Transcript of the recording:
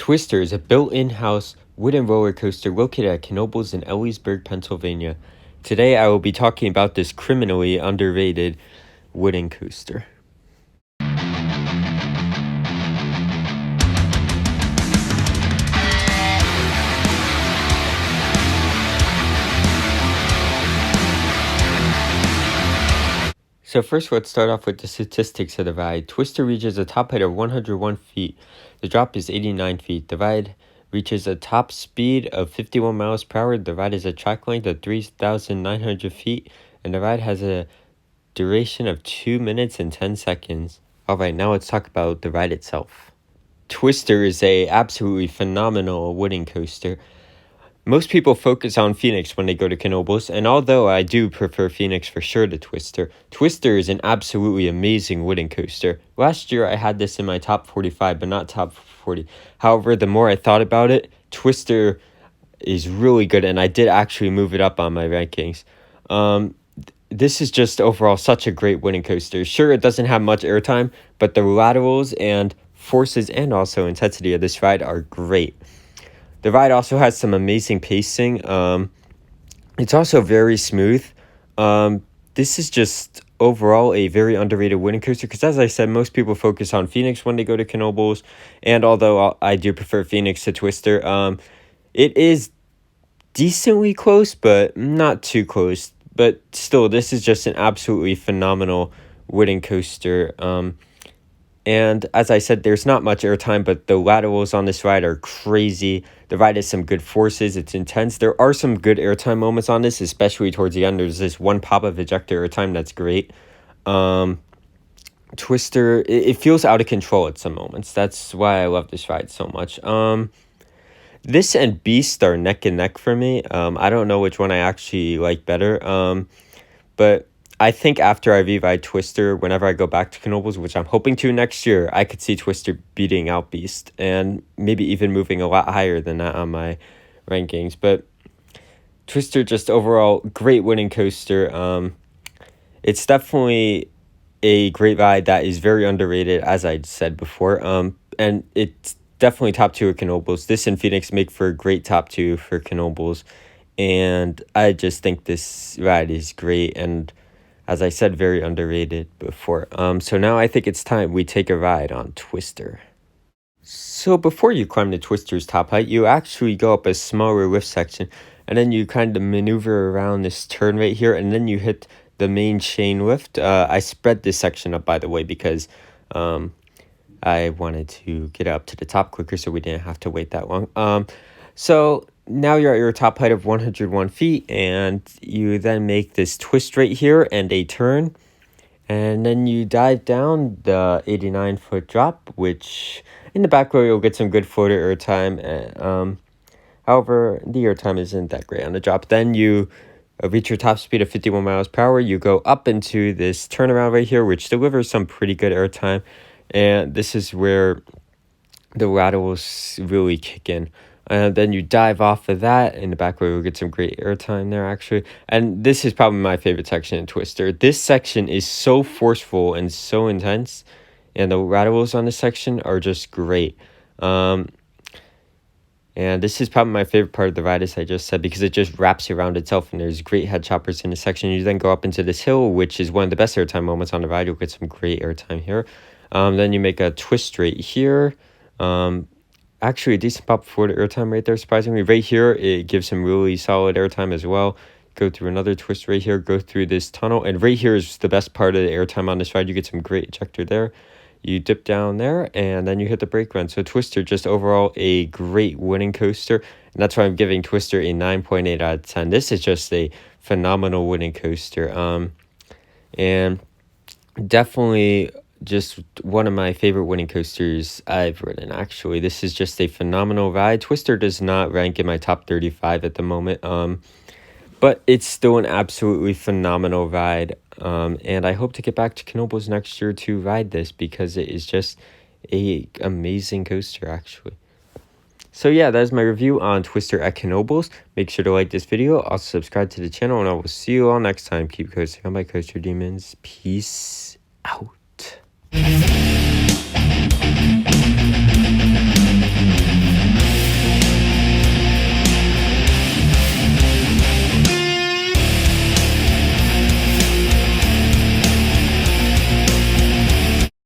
Twister is a built-in-house wooden roller coaster located at Knoebels in Ellisburg, Pennsylvania. Today I will be talking about this criminally underrated wooden coaster. So first, let's start off with the statistics of the ride. Twister reaches a top height of 101 feet. The drop is 89 feet. The ride reaches a top speed of 51 miles per hour. The ride has a track length of 3,900 feet. And the ride has a duration of 2 minutes and 10 seconds. Alright, now let's talk about the ride itself. Twister is a absolutely phenomenal wooden coaster. Most people focus on Phoenix when they go to Knoebels, and although I do prefer Phoenix for sure to Twister, Twister is an absolutely amazing wooden coaster. Last year I had this in my top 45, but not top 40. However, the more I thought about it, Twister is really good, and I did actually move it up on my rankings. This is just overall such a great wooden coaster. Sure, it doesn't have much airtime, but the laterals and forces and also intensity of this ride are great. The ride also has some amazing pacing. It's also very smooth. This is just overall a very underrated wooden coaster because, as I said, most people focus on Phoenix when they go to Knoebels. And although I do prefer Phoenix to Twister, it is decently close, but not too close. But still, this is just an absolutely phenomenal wooden coaster. And as I said, there's not much airtime, but the laterals on this ride are crazy. The ride has some good forces. It's intense. There are some good airtime moments on this, especially towards the end. There's this one pop-up ejector airtime that's great. Twister, it feels out of control at some moments. That's why I love this ride so much. This and Beast are neck and neck for me. I don't know which one I actually like better. But I think after I ride Twister, whenever I go back to Knoebels, which I'm hoping to next year, I could see Twister beating out Beast and maybe even moving a lot higher than that on my rankings. But Twister, just overall, great wooden coaster. It's definitely a great ride that is very underrated, as I said before. And it's definitely top 2 at Knoebels. This and Phoenix make for a great top 2 for Knoebels. And I just think this ride is great and, as I said, very underrated before. So now I think it's time we take a ride on Twister. So before you climb to Twister's top height, you actually go up a smaller lift section, and then you kind of maneuver around this turn right here, and then you hit the main chain lift. I spread this section up, by the way, because I wanted to get up to the top quicker so we didn't have to wait that long. So now you're at your top height of 101 feet, and you then make this twist right here and a turn, and then you dive down the 89-foot drop, which in the back row you'll get some good floater airtime. However, the airtime isn't that great on the drop. Then you reach your top speed of 51 miles per hour. You go up into this turnaround right here, which delivers some pretty good airtime, and this is where the laterals really kick in. And then you dive off of that. In the back row, you'll get some great airtime there, actually. And this is probably my favorite section in Twister. This section is so forceful and so intense, and the laterals on this section are just great. And this is probably my favorite part of the ride, as I just said, because it just wraps around itself, and there's great head choppers in this section. You then go up into this hill, which is one of the best airtime moments on the ride. You'll get some great airtime here. Then you make a twist right here. Actually, a decent pop for the airtime right there, surprisingly. Right here, it gives some really solid airtime as well. Go through another twist right here, go through this tunnel. And right here is the best part of the airtime on this ride. You get some great ejector there. You dip down there, and then you hit the brake run. So Twister, just overall a great wooden coaster. And that's why I'm giving Twister a 9.8 out of 10. This is just a phenomenal wooden coaster. And definitely just one of my favorite wooden coasters I've ridden, actually. This is just a phenomenal ride. Twister does not rank in my top 35 at the moment, but it's still an absolutely phenomenal ride, and I hope to get back to Knoebels next year to ride this because it is just a amazing coaster, actually. So yeah, that is my review on Twister at Knoebels. Make sure to like this video, also subscribe to the channel, and I will see you all next time. Keep coasting on my coaster demons. Peace out.